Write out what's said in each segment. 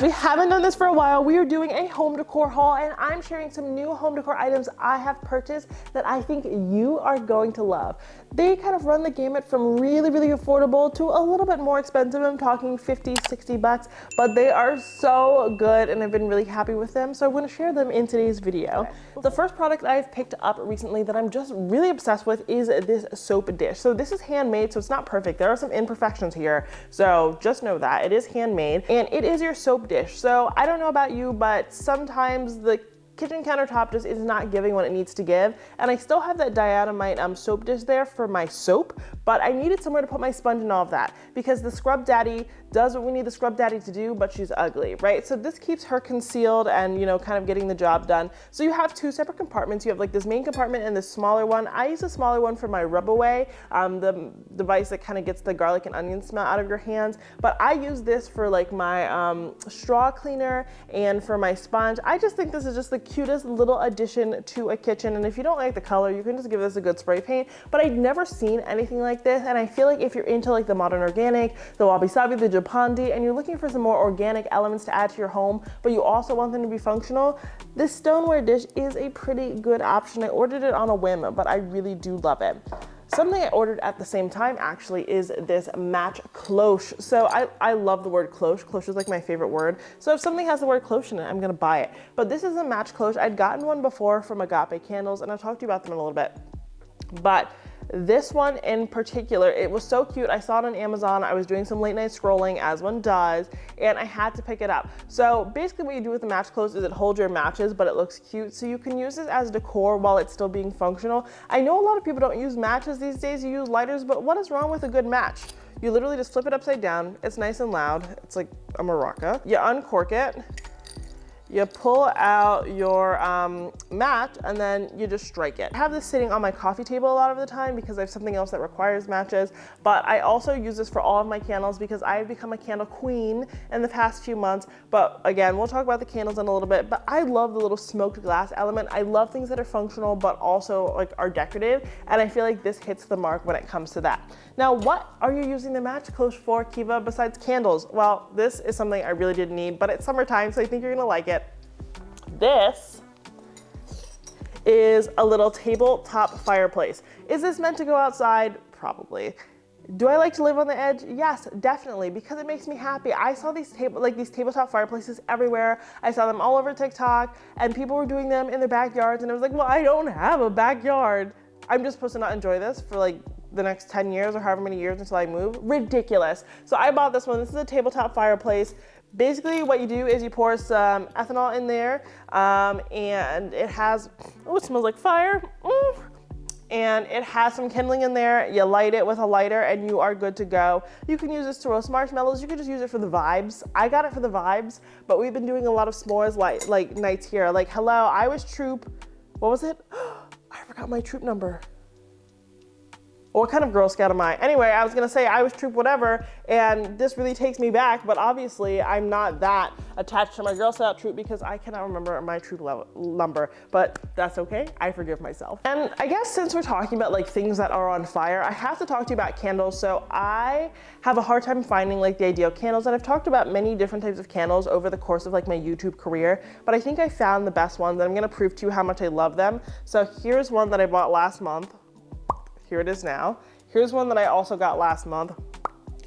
We haven't done this for a while. We are doing a home decor haul and I'm sharing some new home decor items I have purchased that I think you are going to love. They kind of run the gamut from really, really affordable to a little bit more expensive. I'm talking 50, 60 bucks, but they are so good and I've been really happy with them. So I'm going to share them in today's video. Okay. The first product I've picked up recently that I'm just really obsessed with is this soap dish. So this is handmade, so it's not perfect. There are some imperfections here. So just know that it is handmade and it is your soap dish. So I don't know about you, but sometimes the kitchen countertop just is not giving what it needs to give. And I still have that diatomite soap dish there for my soap, but I needed somewhere to put my sponge and all of that because the Scrub Daddy does what we need the Scrub Daddy to do, but she's ugly, right? So this keeps her concealed and, you know, kind of getting the job done. So you have two separate compartments. You have like this main compartment and this smaller one. I use the smaller one for my rub away, the device that kind of gets the garlic and onion smell out of your hands. But I use this for like my straw cleaner and for my sponge. I just think this is just the cutest little addition to a kitchen. And if you don't like the color, you can just give this a good spray paint. But I'd never seen anything like this. And I feel like if you're into like the modern organic, the wabi-sabi, the Japandi, and you're looking for some more organic elements to add to your home, but you also want them to be functional, this stoneware dish is a pretty good option. I ordered it on a whim, but I really do love it. Something I ordered at the same time actually is this match cloche. So I love the word cloche. Cloche is like my favorite word. So if something has the word cloche in it, I'm gonna buy it. But this is a match cloche. I'd gotten one before from Agape Candles and I'll talk to you about them in a little bit. But this one in particular, it was so cute. I saw it on Amazon. I was doing some late night scrolling as one does, and I had to pick it up. So basically what you do with the match cloche is it holds your matches, but it looks cute. So you can use this as decor while it's still being functional. I know a lot of people don't use matches these days, you use lighters, but what is wrong with a good match? You literally just flip it upside down. It's nice and loud. It's like a maraca. You uncork it. You pull out your match and then you just strike it. I have this sitting on my coffee table a lot of the time because I have something else that requires matches, but I also use this for all of my candles because I've become a candle queen in the past few months. But again, we'll talk about the candles in a little bit, but I love the little smoked glass element. I love things that are functional, but also like are decorative. And I feel like this hits the mark when it comes to that. Now, what are you using the match cloche for, Kiva, besides candles? Well, this is something I really didn't need, but it's summertime, so I think you're gonna like it. This is a little tabletop fireplace. Is this meant to go outside? Probably. Do I like to live on the edge? Yes, definitely, because it makes me happy. I saw these tabletop fireplaces everywhere. I saw them all over TikTok, and people were doing them in their backyards, and I was like, well, I don't have a backyard. I'm just supposed to not enjoy this for like the next 10 years or however many years until I move? Ridiculous. So I bought this one. This is a tabletop fireplace. Basically what you do is you pour some ethanol in there and it has, oh, it smells like fire. And it has some kindling in there. You light it with a lighter and you are good to go. You can use this to roast marshmallows. You can just use it for the vibes. I got it for the vibes, but we've been doing a lot of s'mores like nights here. Like, hello, I was troop, what was it? I forgot my troop number. What kind of Girl Scout am I? Anyway, I was gonna say I was troop whatever, and this really takes me back, but obviously I'm not that attached to my Girl Scout troop because I cannot remember my troop number, but that's okay, I forgive myself. And I guess since we're talking about like things that are on fire, I have to talk to you about candles. So I have a hard time finding like the ideal candles, and I've talked about many different types of candles over the course of like my YouTube career, but I think I found the best ones, and I'm gonna prove to you how much I love them. So here's one that I bought last month. Here it is now. Here's one that I also got last month.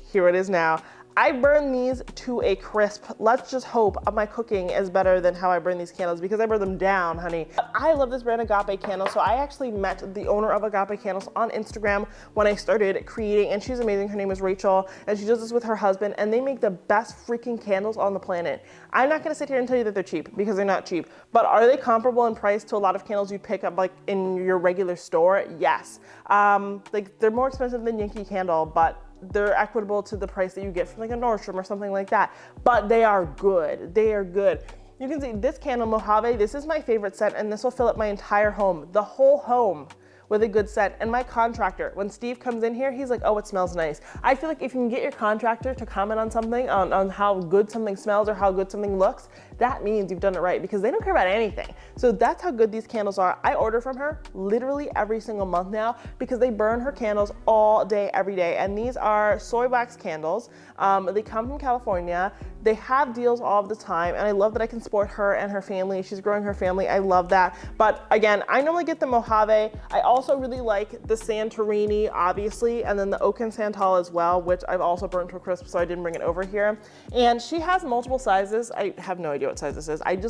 Here it is now. I burn these to a crisp. Let's just hope my cooking is better than how I burn these candles because I burn them down, honey. I love this brand Agape Candles. So I actually met the owner of Agape Candles on Instagram when I started creating, and she's amazing. Her name is Rachel, and she does this with her husband, and they make the best freaking candles on the planet. I'm not gonna sit here and tell you that they're cheap because they're not cheap, but are they comparable in price to a lot of candles you pick up like in your regular store? Yes. Like they're more expensive than Yankee Candle, but they're equitable to the price that you get from like a Nordstrom or something like that. But they are good. They are good. You can see this candle, Mojave, this is my favorite scent, and this will fill up my entire home, the whole home, with a good scent. And my contractor, when Steve comes in here, he's like, oh, it smells nice. I feel like if you can get your contractor to comment on something, on how good something smells or how good something looks, that means you've done it right, because they don't care about anything. So that's how good these candles are. I order from her literally every single month now because they burn her candles all day, every day. And these are soy wax candles. They come from California. They have deals all of the time, and I love that I can support her and her family. She's growing her family. I love that. But again, I normally get the Mojave. I also really like the Santorini, obviously, and then the Oak and Santal as well, which I've also burnt to a crisp, so I didn't bring it over here. And she has multiple sizes. I have no idea what size this is. I'm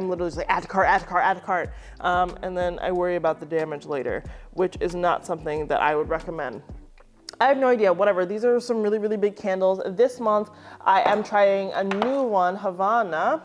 literally just like, add to cart, add to cart, add to cart. And then I worry about the damage later, which is not something that I would recommend. I have no idea, whatever. These are some really, really big candles. This month, I am trying a new one, Havana.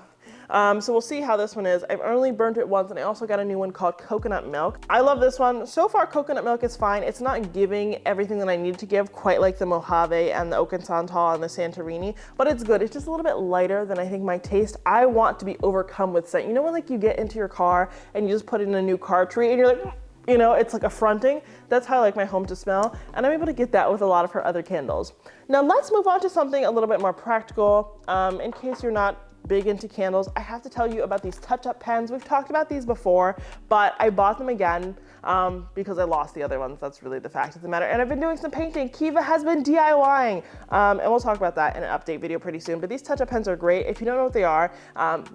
So we'll see how this one is. I've only burnt it once, and I also got a new one called Coconut Milk. I love this one. So far, Coconut Milk is fine. It's not giving everything that I needed to give, quite like the Mojave and the Oak and Santal and the Santorini, but it's good. It's just a little bit lighter than I think my taste. I want to be overcome with scent. You know when like you get into your car and you just put in a new car tree and you're like, you know, it's like affronting. That's how I like my home to smell. And I'm able to get that with a lot of her other candles. Now let's move on to something a little bit more practical. In case you're not big into candles, I have to tell you about these touch-up pens. We've talked about these before, but I bought them again because I lost the other ones. That's really the fact of the matter. And I've been doing some painting. Kiva has been DIYing, and we'll talk about that in an update video pretty soon. But these touch-up pens are great. If you don't know what they are,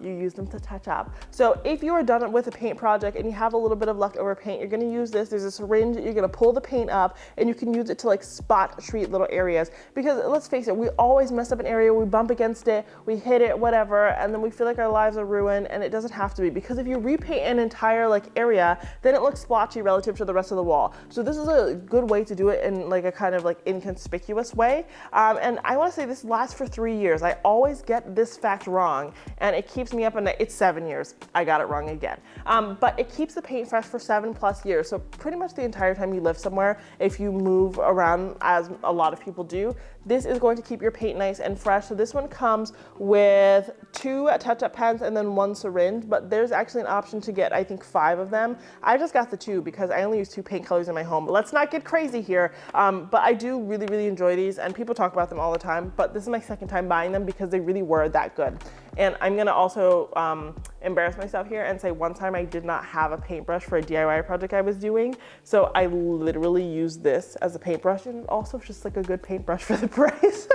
you use them to touch up. So if you are done with a paint project and you have a little bit of leftover paint, you're gonna use this. There's a syringe, you're gonna pull the paint up, and you can use it to like spot treat little areas. Because let's face it, we always mess up an area, we bump against it, we hit it, whatever, and then we feel like our lives are ruined, and it doesn't have to be, because if you repaint an entire like area, then it looks splotchy relative to the rest of the wall. So this is a good way to do it in like a kind of like inconspicuous way. And I want to say this lasts for 3 years. I always get this fact wrong, and it keeps me up at night. It's 7 years. I got it wrong again. But it keeps the paint fresh for 7+ years. So pretty much the entire time you live somewhere, if you move around, as a lot of people do, this is going to keep your paint nice and fresh. So this one comes with 2 touch-up pens and then 1 syringe, but there's actually an option to get, I think, 5 of them. I just got the 2 because I only use 2 paint colors in my home. But let's not get crazy here. But I do really, really enjoy these, and people talk about them all the time, but this is my second time buying them because they really were that good. And I'm gonna also embarrass myself here and say one time I did not have a paintbrush for a DIY project I was doing. So I literally used this as a paintbrush, and also just like a good paintbrush for the price.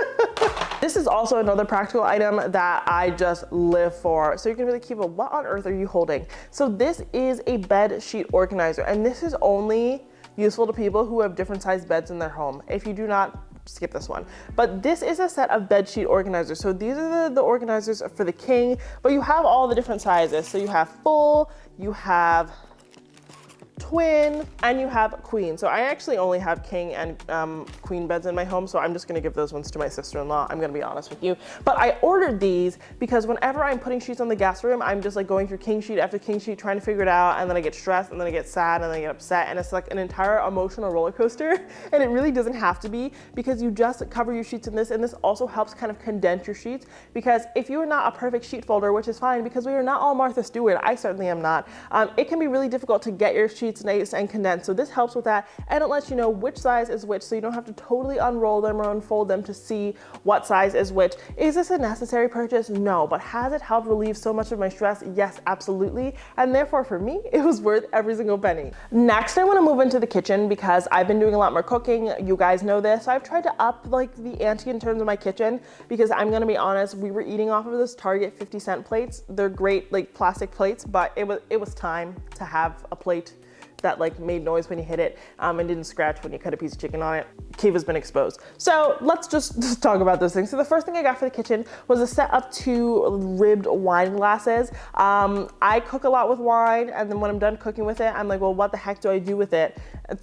This is also another practical item that I just live for. So you can really keep a, what on earth are you holding? So this is a bed sheet organizer, and this is only useful to people who have different sized beds in their home. If you do not, skip this one. But this is a set of bed sheet organizers. So these are the organizers for the king, but you have all the different sizes. So you have full, you have twin, and you have queen. So I actually only have king and queen beds in my home, so I'm just gonna give those ones to my sister-in-law. I'm gonna be honest with you. But I ordered these because whenever I'm putting sheets on the guest room, I'm just like going through king sheet after king sheet trying to figure it out, and then I get stressed, and then I get sad, and then I get upset, and it's like an entire emotional roller coaster. And it really doesn't have to be, because you just cover your sheets in this, and this also helps kind of condense your sheets. Because if you are not a perfect sheet folder, which is fine because we are not all Martha Stewart, I certainly am not, it can be really difficult to get your sheets nice and condensed. So this helps with that, and it lets you know which size is which, so you don't have to totally unroll them or unfold them to see what size is which. Is this a necessary purchase? No. But has it helped relieve so much of my stress? Yes, absolutely. And therefore for me, it was worth every single penny. Next, I want to move into the kitchen because I've been doing a lot more cooking. You guys know this. So I've tried to up like the ante in terms of my kitchen, because I'm gonna be honest, we were eating off of this Target 50-cent plates. They're great like plastic plates, but it was time to have a plate that like made noise when you hit it and didn't scratch when you cut a piece of chicken on it. Kiva's been exposed. So let's just talk about those things. So the first thing I got for the kitchen was a set of 2 ribbed wine glasses. I cook a lot with wine, and then when I'm done cooking with it, I'm like, well, what the heck do I do with it?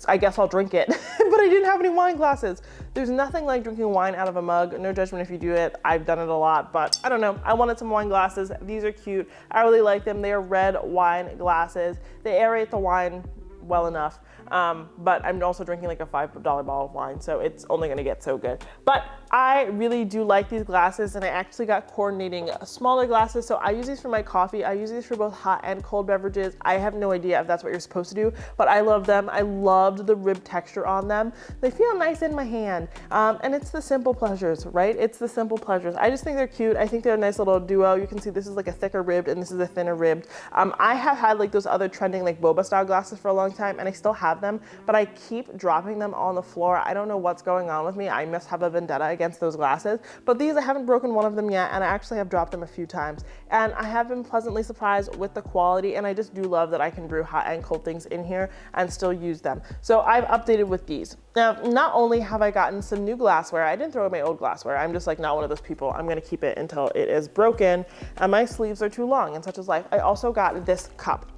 I guess I'll drink it. But I didn't have any wine glasses. There's nothing like drinking wine out of a mug. No judgment if you do it. I've done it a lot, but I don't know. I wanted some wine glasses. These are cute. I really like them. They are red wine glasses. They aerate the wine well enough, but I'm also drinking like a $5 bottle of wine, so it's only gonna get so good. But I really do like these glasses, and I actually got coordinating smaller glasses. So I use these for my coffee. I use these for both hot and cold beverages. I have no idea if that's what you're supposed to do, but I love them. I loved the rib texture on them. They feel nice in my hand. And it's the simple pleasures, right? It's the simple pleasures. I just think they're cute. I think they're a nice little duo. You can see this is like a thicker ribbed and this is a thinner ribbed. I have had like those other trending like boba style glasses for a long time, and I still have them, but I keep dropping them on the floor. I don't know what's going on with me. I must have a vendetta against those glasses, but these, I haven't broken one of them yet, and I actually have dropped them a few times, and I have been pleasantly surprised with the quality, and I just do love that I can brew hot and cold things in here and still use them. So I've updated with these. Now, not only have I gotten some new glassware, I didn't throw away my old glassware. I'm just like not one of those people. I'm gonna keep it until it is broken and my sleeves are too long, and such is life. I also got this cup.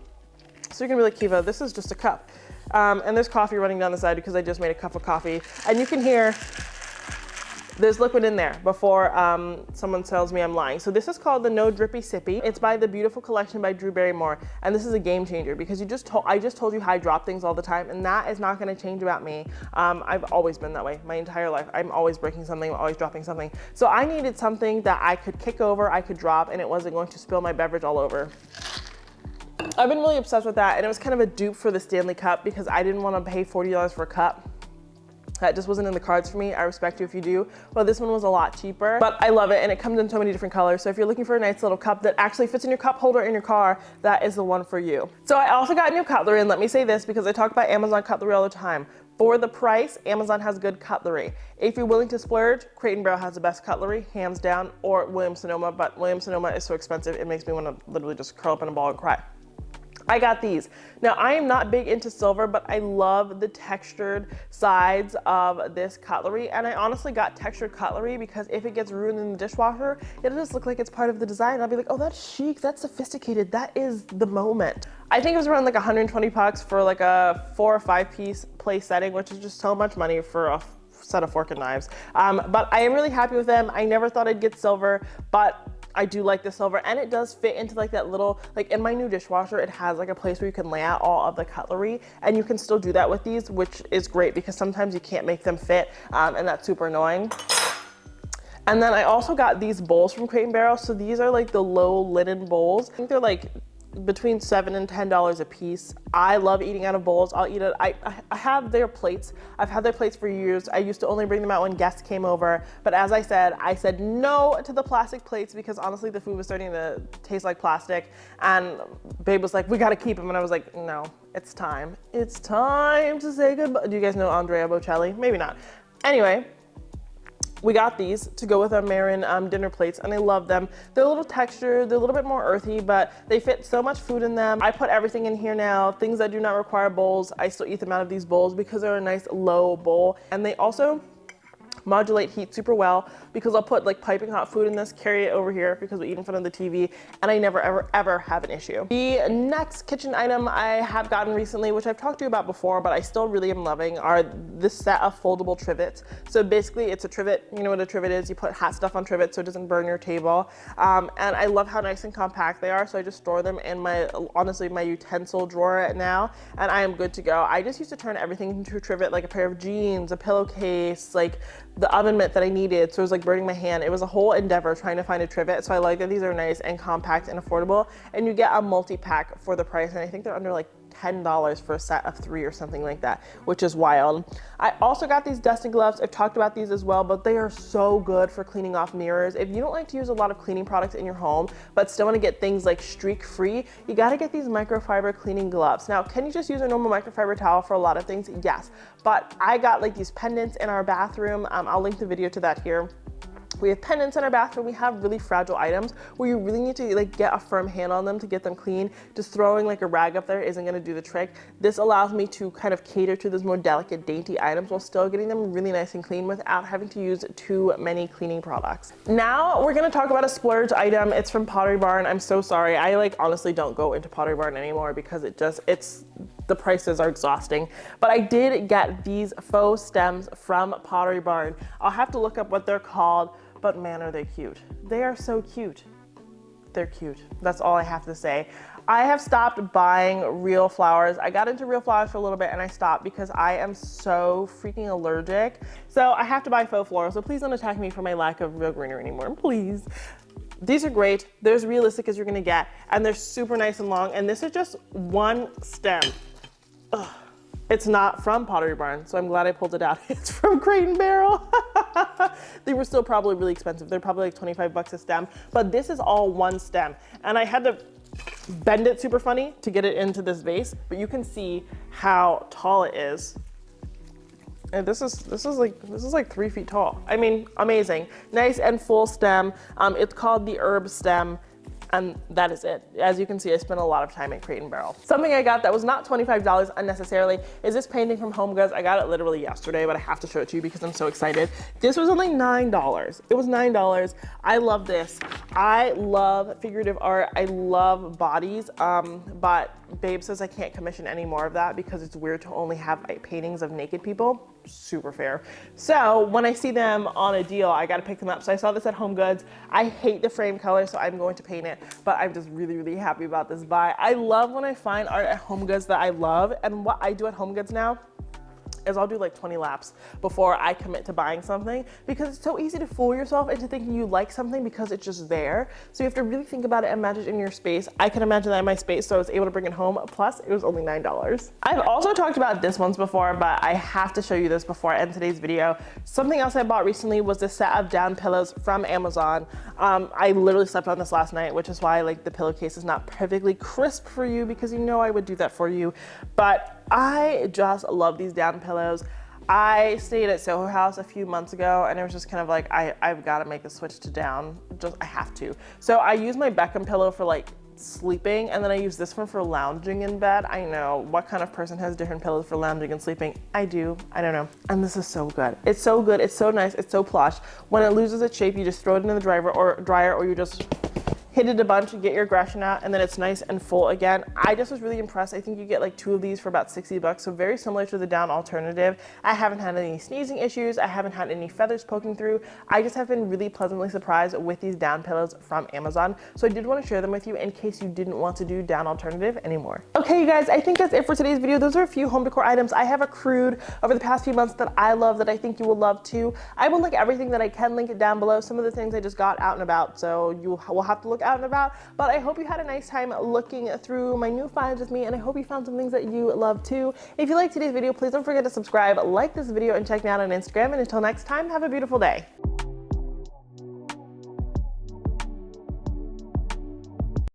So you're gonna be like, Kiva, this is just a cup. And there's coffee running down the side because I just made a cup of coffee. And you can hear there's liquid in there before someone tells me I'm lying. So this is called the No Drippy Sippy. It's by the Beautiful Collection by Drew Barrymore. And this is a game changer because I just told you how I drop things all the time, and that is not gonna change about me. I've always been that way my entire life. I'm always breaking something, I'm always dropping something. So I needed something that I could kick over, I could drop, and it wasn't going to spill my beverage all over. I've been really obsessed with that, and it was kind of a dupe for the Stanley Cup because I didn't want to pay $40 for a cup. That just wasn't in the cards for me. I respect you if you do, but this one was a lot cheaper. But I love it, and it comes in so many different colors. So if you're looking for a nice little cup that actually fits in your cup holder in your car, that is the one for you. So I also got new cutlery, and let me say this because I talk about Amazon cutlery all the time. For the price, Amazon has good cutlery. If you're willing to splurge, Crate & Barrel has the best cutlery, hands down, or Williams-Sonoma, but Williams-Sonoma is so expensive, it makes me want to literally just curl up in a ball and cry. I got these. Now, I am not big into silver, but I love the textured sides of this cutlery. And I honestly got textured cutlery because if it gets ruined in the dishwasher, it'll just look like it's part of the design. I'll be like, oh, that's chic, that's sophisticated, that is the moment. I think it was around like 120 bucks for like a 4 or 5 piece place setting, which is just so much money for a set of fork and knives. But I am really happy with them. I never thought I'd get silver, but I do like the silver, and it does fit into like that little, like in my new dishwasher, it has like a place where you can lay out all of the cutlery, and you can still do that with these, which is great because sometimes you can't make them fit, and that's super annoying. And then I also got these bowls from Crate & Barrel. So these are like the low linen bowls. I think they're like between $7 and $10 a piece. I love eating out of bowls. I'll eat it. I have their plates. I've had their plates for years. I used to only bring them out when guests came over. But as I said no to the plastic plates because honestly the food was starting to taste like plastic. And babe was like, we gotta keep them. And I was like, no, it's time. It's time to say goodbye. Do you guys know Andrea Bocelli? Maybe not. Anyway, we got these to go with our Marin dinner plates, and I love them. They're a little textured, they're a little bit more earthy, but they fit so much food in them. I put everything in here now. Things that do not require bowls, I still eat them out of these bowls because they're a nice low bowl. And they also modulate heat super well because I'll put like piping hot food in this, carry it over here because we eat in front of the TV, and I never ever have an issue. The next kitchen item I have gotten recently, which I've talked to you about before, but I still really am loving, are this set of foldable trivets. So basically it's a trivet. You know what a trivet is? You put hot stuff on trivets so it doesn't burn your table. And I love how nice and compact they are. So I just store them in my, honestly, my utensil drawer now, and I am good to go. I just used to turn everything into a trivet, like a pair of jeans, a pillowcase, like the oven mitt that I needed, so it was like burning my hand. It was a whole endeavor trying to find a trivet, so I like that these are nice and compact and affordable, and you get a multi-pack for the price, and I think they're under like $10 for a set of 3 or something like that, which is wild. I also got these dusting gloves. I've talked about these as well, but they are so good for cleaning off mirrors. If you don't like to use a lot of cleaning products in your home, but still want to get things like streak free, you got to get these microfiber cleaning gloves. Now, can you just use a normal microfiber towel for a lot of things? Yes, but I got like these pendants in our bathroom. I'll link the video to that here. We have pendants in our bathroom. We have really fragile items where you really need to like get a firm hand on them to get them clean. Just throwing like a rag up there isn't gonna do the trick. This allows me to kind of cater to those more delicate, dainty items while still getting them really nice and clean without having to use too many cleaning products. Now we're gonna talk about a splurge item. It's from Pottery Barn. I'm so sorry. I like honestly don't go into Pottery Barn anymore because the prices are exhausting. But I did get these faux stems from Pottery Barn. I'll have to look up what they're called, but man, are they cute. They are so cute. they're cute. That's all I have to say. I have stopped buying real flowers. I got into real flowers for a little bit and I stopped because I am so freaking allergic. So I have to buy faux flowers. So please don't attack me for my lack of real greenery anymore, please. These are great. They're as realistic as you're gonna get, and they're super nice and long. And this is just one stem. Ugh. It's not from Pottery Barn, so I'm glad I pulled it out. It's from Crate and Barrel. They were still probably really expensive. They're probably like 25 bucks a stem, but this is all one stem. And I had to bend it super funny to get it into this vase, but you can see how tall it is. And this is like 3 feet tall. I mean, amazing. Nice and full stem. It's called the herb stem. And that is it. As you can see, I spent a lot of time at Crate and Barrel. Something I got that was not $25 unnecessarily is this painting from HomeGoods. I got it literally yesterday, but I have to show it to you because I'm so excited. This was only $9. It was $9. I love this. I love figurative art. I love bodies, but Babe says I can't commission any more of that because it's weird to only have paintings of naked people. Super fair. So when I see them on a deal, I gotta pick them up. So I saw this at HomeGoods. I hate the frame color, so I'm going to paint it, but I'm just really, really happy about this buy. I love when I find art at HomeGoods that I love, and what I do at HomeGoods now is I'll do like 20 laps before I commit to buying something because it's so easy to fool yourself into thinking you like something because it's just there. So you have to really think about it and imagine it in your space. I can imagine that in my space, so I was able to bring it home. Plus, it was only $9. I've also talked about this once before, but I have to show you this before I end today's video. Something else I bought recently was this set of down pillows from Amazon. I literally slept on this last night, which is why like the pillowcase is not perfectly crisp for you because you know I would do that for you. But I just love these down pillows. I stayed at Soho House a few months ago and it was just kind of like, I've got to make the switch to down. I have to. So I use my Beckham pillow for like sleeping, and then I use this one for lounging in bed. I know, what kind of person has different pillows for lounging and sleeping? I do, I don't know. And this is so good. It's so good, it's so nice, it's so plush. When it loses its shape, you just throw it in the dryer or you just hit it a bunch, get your aggression out, and then it's nice and full again. I just was really impressed. I think you get like 2 of these for about 60 bucks, so very similar to the down alternative. I haven't had any sneezing issues. I haven't had any feathers poking through. I just have been really pleasantly surprised with these down pillows from Amazon. So I did want to share them with you in case you didn't want to do down alternative anymore. Okay, you guys, I think that's it for today's video. Those are a few home decor items I have accrued over the past few months that I love, that I think you will love too. I will link everything that I can, link it down below. Some of the things I just got out and about, so you will have to look out and about, but I hope you had a nice time looking through my new finds with me, and I hope you found some things that you love too. If you liked today's video, please don't forget to subscribe, like this video, and check me out on Instagram, and until next time, have a beautiful day.